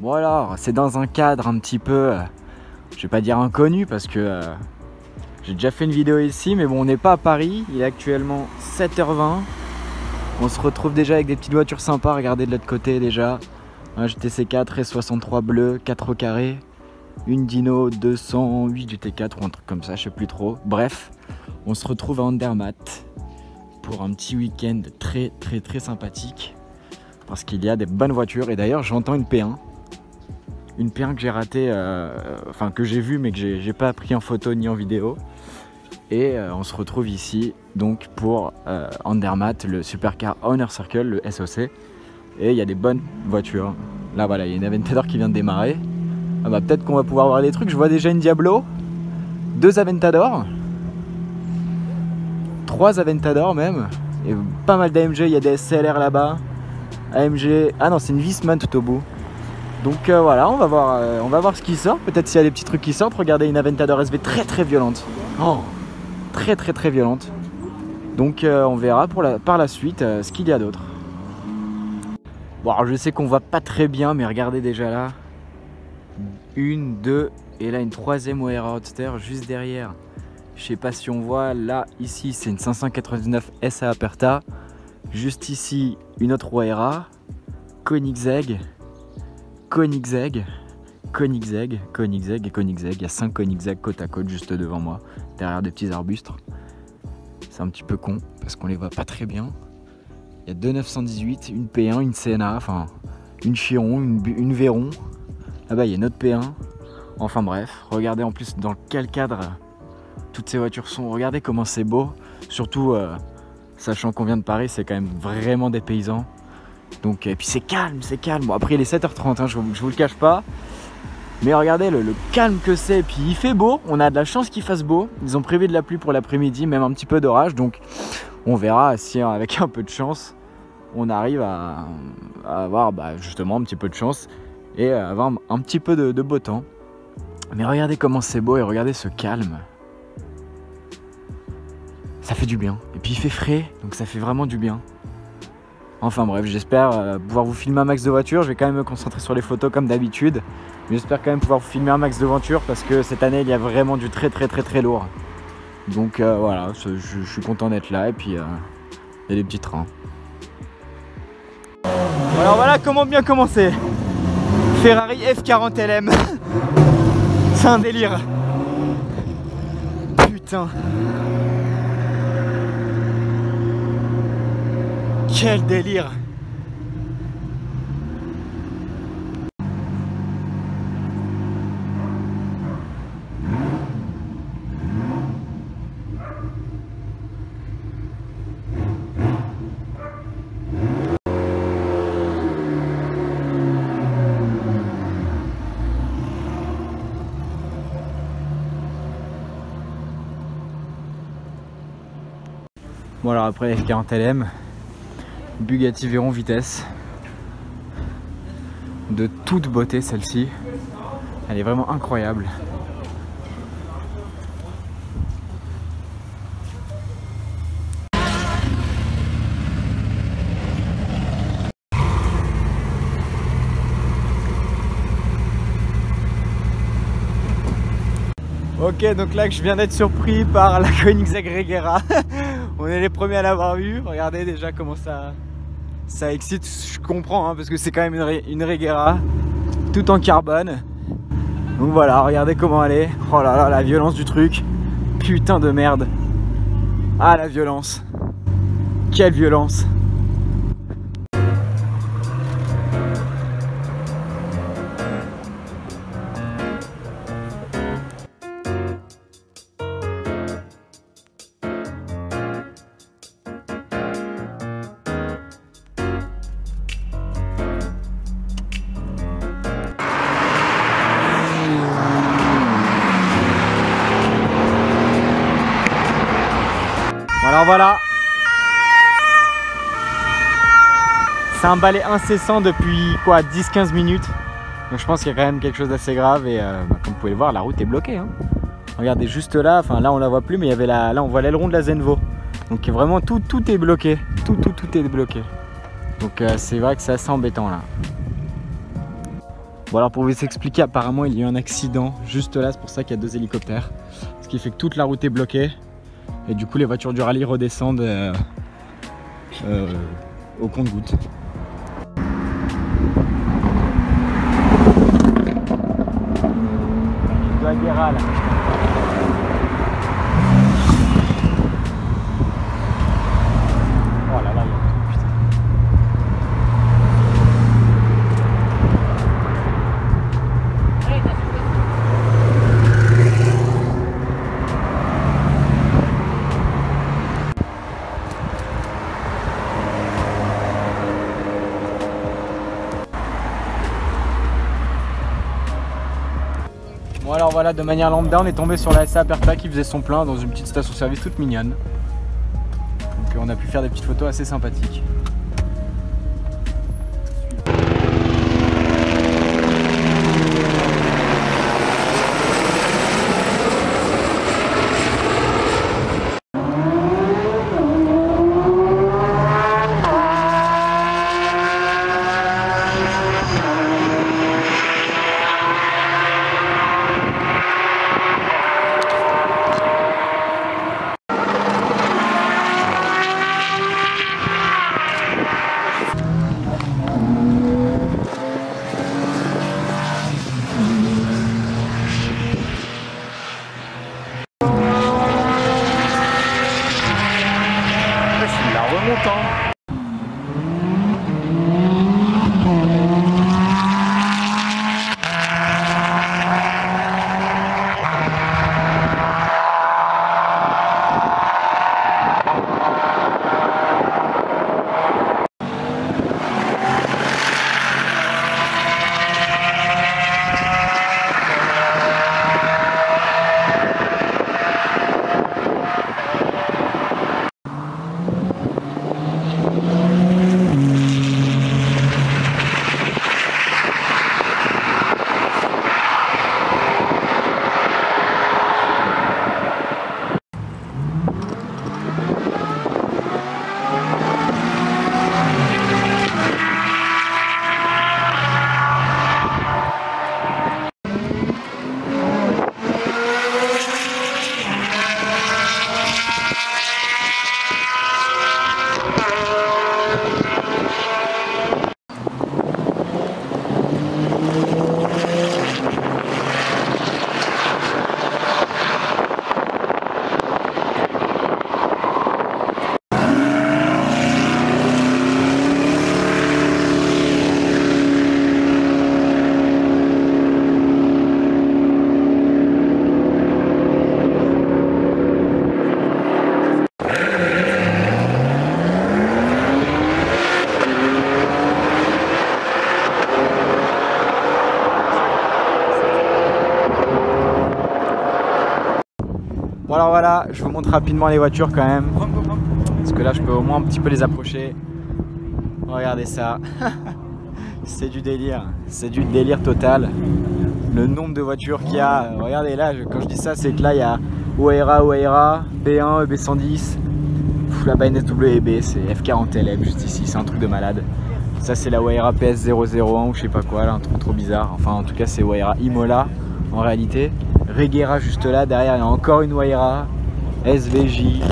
Bon alors, c'est dans un cadre un petit peu, je vais pas dire inconnu parce que j'ai déjà fait une vidéo ici, mais bon, on n'est pas à Paris, il est actuellement 7h20. On se retrouve déjà avec des petites voitures sympas, regardez de l'autre côté déjà. Un GTC4 et 63 bleu, 4 au carré, une Dino 208 GT4 ou un truc comme ça, je sais plus trop. Bref, on se retrouve à Andermatt pour un petit week-end très sympathique parce qu'il y a des bonnes voitures et d'ailleurs j'entends une P1 que j'ai ratée, enfin que j'ai vue mais que j'ai pas pris en photo ni en vidéo. Et on se retrouve ici donc pour Andermatt, le Supercar Owner Circle, le SOC. Et il y a des bonnes voitures. Là voilà, il y a une Aventador qui vient de démarrer. Ah bah peut-être qu'on va pouvoir voir des trucs. Je vois déjà une Diablo, 2 Aventador, 3 Aventador même. Et pas mal d'AMG, il y a des SLR là-bas. AMG, ah non c'est une Wiesmann tout au bout. Donc voilà, on va voir ce qui sort. Peut-être s'il y a des petits trucs qui sortent. Regardez une Aventador SV très violente. Oh, très violente. Donc on verra par la suite ce qu'il y a d'autre. Bon alors je sais qu'on voit pas très bien, mais regardez déjà là. Une, deux, et là une troisième ORA Roadster juste derrière. Je sais pas si on voit, là, ici c'est une 599 SA Aperta. Juste ici, une autre ORA. Koenigsegg. Il y a 5 Koenigsegg côte à côte juste devant moi, derrière des petits arbustes. C'est un petit peu con parce qu'on les voit pas très bien. Il y a 2 918, une P1, une CNA, enfin une Chiron, une Véron. Là-bas il y a une autre P1. Enfin bref, regardez en plus dans quel cadre toutes ces voitures sont. Regardez comment c'est beau. Surtout sachant qu'on vient de Paris, c'est quand même vraiment des paysans. Donc, et puis c'est calme. Bon après il est 7h30, hein, je vous le cache pas. Mais regardez le calme que c'est. Et puis il fait beau, on a de la chance qu'il fasse beau. Ils ont prévu de la pluie pour l'après-midi, même un petit peu d'orage. Donc on verra si avec un peu de chance, on arrive à avoir justement un petit peu de chance et avoir un petit peu de beau temps. Mais regardez comment c'est beau et regardez ce calme. Ça fait du bien. Et puis il fait frais, donc ça fait vraiment du bien. Enfin bref, j'espère pouvoir vous filmer un max de voitures. Je vais quand même me concentrer sur les photos comme d'habitude. Mais j'espère quand même pouvoir vous filmer un max de voitures parce que cette année il y a vraiment du très lourd. Donc voilà, je suis content d'être là et puis il y a des petits trains. Alors voilà comment bien commencer. Ferrari F40 LM. C'est un délire. Putain. Quel délire. Bon alors après F40 LM, Bugatti Veyron vitesse, de toute beauté celle-ci, elle est vraiment incroyable. Ok, donc là je viens d'être surpris par la Koenigsegg Regera. On est les premiers à l'avoir vue. Regardez déjà comment ça excite. Je comprends hein, parce que c'est quand même une Regera tout en carbone. Donc voilà, regardez comment elle est. Oh là là, la violence du truc. Putain de merde. Ah la violence. Quelle violence. Alors voilà, c'est un balai incessant depuis quoi 10-15 minutes. Donc je pense qu'il y a quand même quelque chose d'assez grave et comme vous pouvez le voir, la route est bloquée. Hein. Regardez juste là, enfin là on la voit plus, mais il y avait là on voit l'aileron de la Zenvo. Donc vraiment tout est bloqué, tout est bloqué. Donc c'est vrai que c'est assez embêtant là. Bon alors pour vous expliquer, apparemment il y a eu un accident juste là, c'est pour ça qu'il y a 2 hélicoptères. Ce qui fait que toute la route est bloquée. Et du coup les voitures du rallye redescendent au compte-gouttes. La guerre là. Oh là là, il y a tout, putain. Bon alors voilà, de manière lambda, on est tombé sur la SA Aperta qui faisait son plein dans une petite station-service toute mignonne. Donc on a pu faire des petites photos assez sympathiques. Bon alors voilà, je vous montre rapidement les voitures quand même. Parce que là je peux au moins un petit peu les approcher. Regardez ça. C'est du délire total. Le nombre de voitures qu'il y a. Regardez là, quand je dis ça, c'est que là il y a OAIRA, B1, EB110. Là-bas NSWB, c'est F40LM juste ici, c'est un truc de malade. Ça c'est la OAIRA PS001 ou je sais pas quoi, là, un truc trop bizarre. Enfin en tout cas c'est OAIRA Imola en réalité. Regera juste là, derrière il y a encore une OAIRA, SVJ,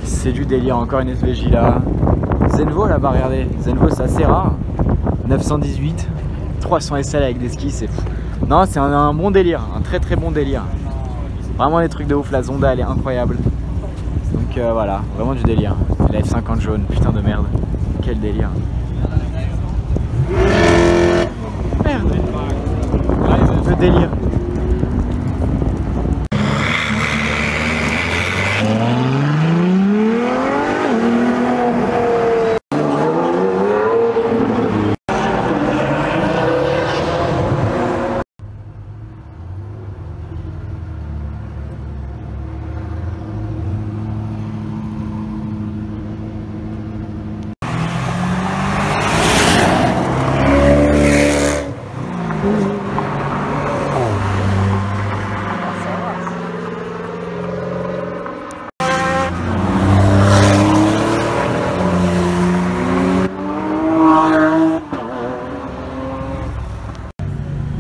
c'est du délire, encore une SVJ là. Zenvo là-bas, regardez, Zenvo c'est assez rare, 918, 300 SL avec des skis, c'est fou. Non, c'est un bon délire, un très très bon délire. Vraiment des trucs de ouf, la Zonda elle est incroyable. Donc voilà, vraiment du délire. La F50 jaune, putain de merde, quel délire. Merde, le délire.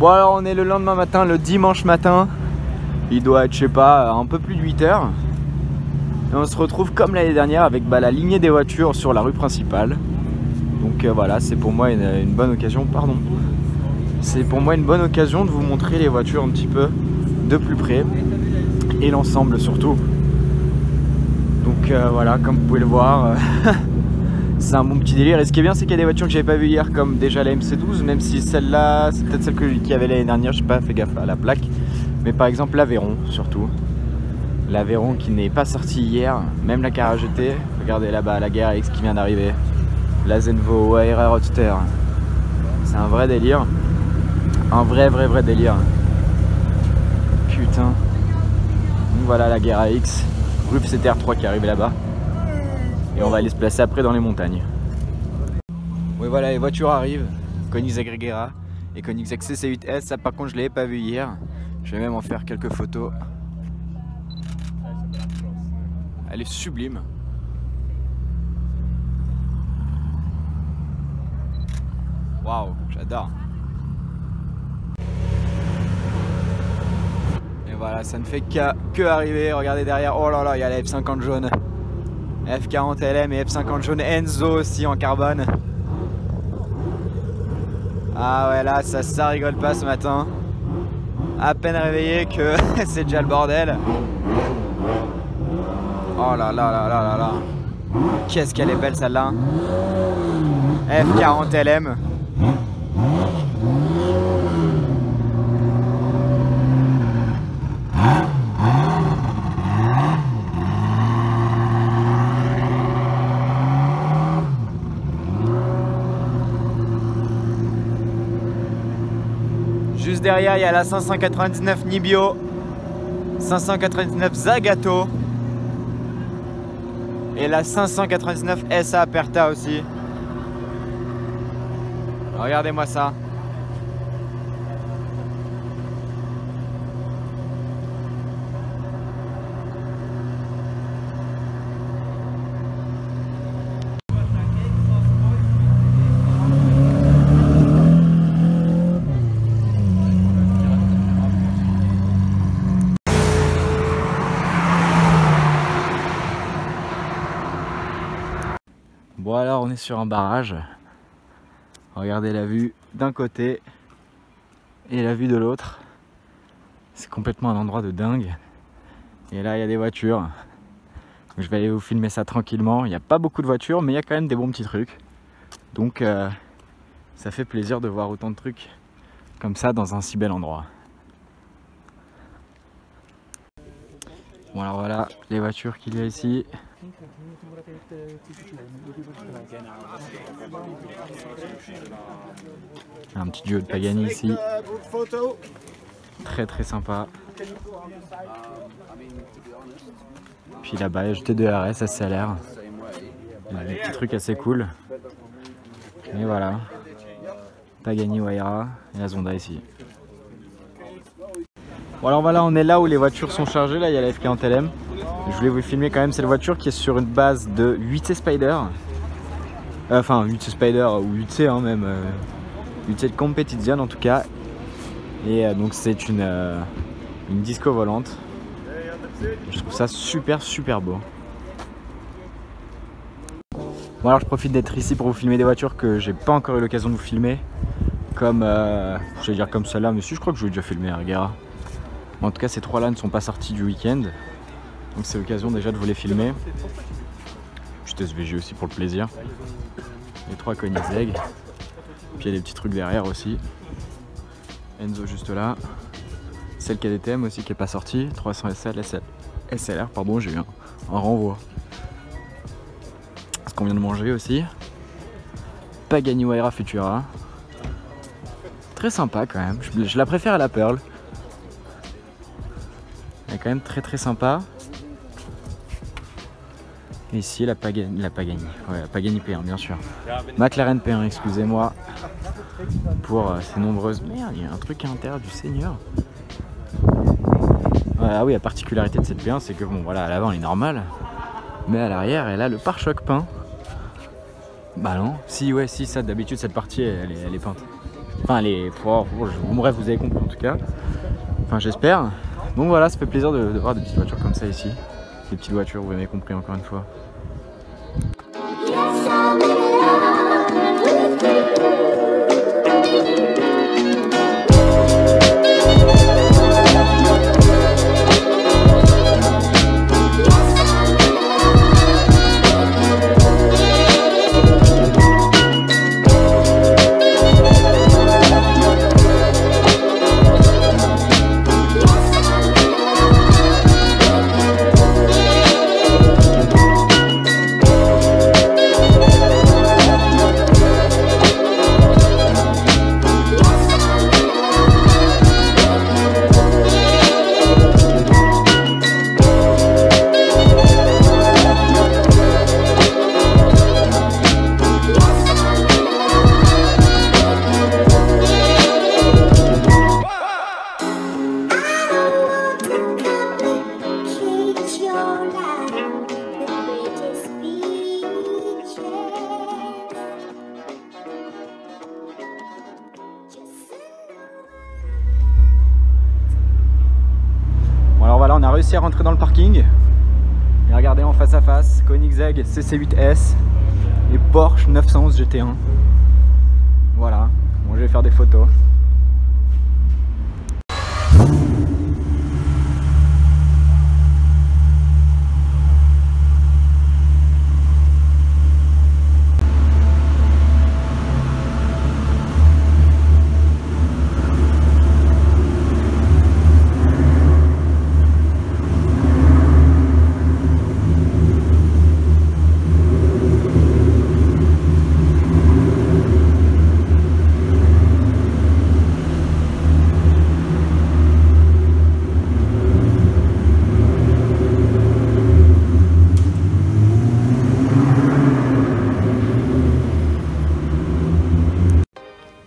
Bon alors on est le lendemain matin, le dimanche matin. Il doit être, je sais pas, un peu plus de 8 h. Et on se retrouve comme l'année dernière avec la lignée des voitures sur la rue principale. Donc voilà, c'est pour moi une bonne occasion, pardon. C'est pour moi une bonne occasion de vous montrer les voitures un petit peu de plus près. Et l'ensemble surtout. Donc voilà, comme vous pouvez le voir, c'est un bon petit délire. Et ce qui est bien, c'est qu'il y a des voitures que j'avais pas vues hier, comme déjà la MC12, même si celle-là, c'est peut-être celle qu'il y avait l'année dernière, j'ai pas fait gaffe à la plaque. Mais par exemple l'Aveyron surtout. L'Aveyron qui n'est pas sorti hier, même la Cara GT. Regardez là-bas la Guerre X qui vient d'arriver. La Zenvo AR Roadster. C'est un vrai délire. Un vrai délire. Putain. Donc voilà la Guerre X. Ruf CTR3 qui arrive là-bas. Et on va aller se placer après dans les montagnes. Oui voilà, les voitures arrivent. Koenigsegg Regera et Koenigsegg CC8S. Ça par contre je l'avais pas vu hier. Je vais même en faire quelques photos. Elle est sublime. Waouh, j'adore. Et voilà, ça ne fait que arriver. Regardez derrière. Oh là là, il y a la F50 jaune. F40 LM et F50 jaune Enzo aussi en carbone. Ah ouais, là, ça rigole pas ce matin. À peine réveillé que c'est déjà le bordel. Oh là là là là là là. Qu'est-ce qu'elle est belle celle-là. F40 LM. Juste derrière, il y a la 599 Nibio, 599 Zagato et la 599 SA Aperta aussi. Regardez-moi ça. Bon alors on est sur un barrage. Regardez la vue d'un côté et la vue de l'autre. C'est complètement un endroit de dingue. Et là il y a des voitures. Donc, je vais aller vous filmer ça tranquillement. Il n'y a pas beaucoup de voitures mais il y a quand même des bons petits trucs. Donc ça fait plaisir de voir autant de trucs comme ça dans un si bel endroit. Bon alors voilà les voitures qu'il y a ici. Un petit duo de Pagani ici. Très sympa. Puis là-bas, GT2 RS, SLR. Il y a des petits trucs assez cool. Et voilà. Pagani Huayra et la Zonda ici. Bon alors voilà, on est là où les voitures sont chargées. Là, il y a la F40 LM. Je voulais vous filmer quand même cette voiture qui est sur une base de 8C Spider. Enfin 8C Spider ou 8C hein, même. 8C de Competizione en tout cas. Et donc c'est une disco volante. Je trouve ça super beau. Bon alors je profite d'être ici pour vous filmer des voitures que j'ai pas encore eu l'occasion de vous filmer. Comme, je vais dire comme celle-là, mais si je crois que je vous ai déjà filmé à Regera. En tout cas ces trois-là ne sont pas sortis du week-end. Donc c'est l'occasion déjà de vous les filmer. Petit SVG aussi pour le plaisir. Les trois Koenigsegg. Puis il y a des petits trucs derrière aussi. Enzo juste là. Celle KDTM aussi qui n'est pas sortie. 300 SL, SLR, pardon, j'ai eu un renvoi. Ce qu'on vient de manger aussi. Pagani Huayra Futura. Très sympa quand même. Je la préfère à la Pearl. Elle est quand même très sympa. Et ici la Pagani, ouais, la Pagani P1 bien sûr. McLaren P1, excusez-moi pour ces nombreuses... Merde, il y a un truc à l'intérieur du Seigneur. Ah oui, la particularité de cette P1 c'est que bon voilà, à l'avant elle est normale, mais à l'arrière elle a le pare-choc peint. Bah non, si ouais, si ça d'habitude cette partie elle est peinte. Enfin bref, vous avez compris en tout cas. Enfin j'espère. Donc voilà, ça fait plaisir de voir des petites voitures comme ça ici. Des petites voitures, vous avez compris encore une fois. On a réussi à rentrer dans le parking et regardez en face à face Koenigsegg CC8S et Porsche 911 GT1. Voilà, bon, je vais faire des photos.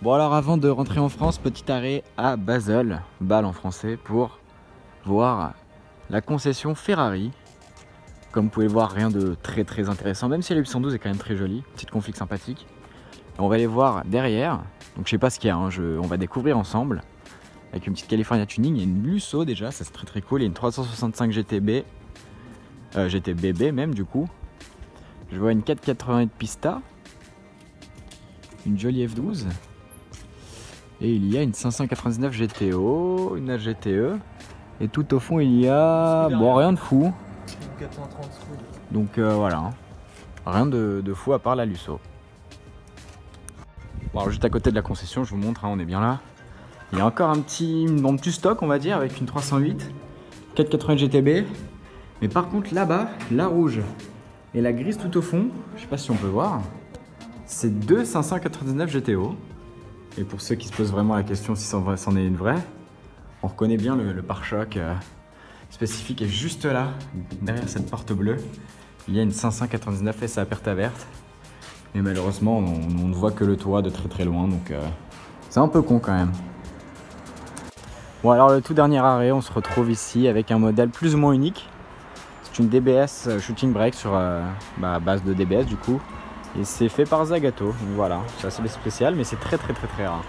Bon alors avant de rentrer en France, petit arrêt à Basel, Bâle en français, pour voir la concession Ferrari. Comme vous pouvez le voir, rien de très intéressant, même si la 812 est quand même très jolie, petite config sympathique. Et on va aller voir derrière, donc je sais pas ce qu'il y a, hein, on va découvrir ensemble. Avec une petite California Tuning, il y a une Lusso déjà, ça c'est très cool, il y a une 365 GTB, GTBB même du coup. Je vois une 488 Pista, une jolie F12. Et il y a une 599 GTO, une HGTE. Et tout au fond, il y a... Bon, rien de fou. Donc voilà. Rien de fou à part la Lusso. Bon, alors, juste à côté de la concession, je vous montre, hein, on est bien là. Il y a encore un petit stock, on va dire, avec une 308, 480 GTB. Mais par contre, là-bas, la rouge et la grise tout au fond, je sais pas si on peut voir, c'est deux 599 GTO. Et pour ceux qui se posent vraiment la question si c'en est une vraie, on reconnaît bien le pare-choc spécifique est juste là, derrière cette porte bleue. Il y a une 599 S à aperta verte. Mais malheureusement, on ne voit que le toit de très loin, donc c'est un peu con quand même. Bon alors le tout dernier arrêt, on se retrouve ici avec un modèle plus ou moins unique. C'est une DBS Shooting Brake sur base de DBS du coup. Et c'est fait par Zagato, donc voilà, c'est assez spécial mais c'est très rare.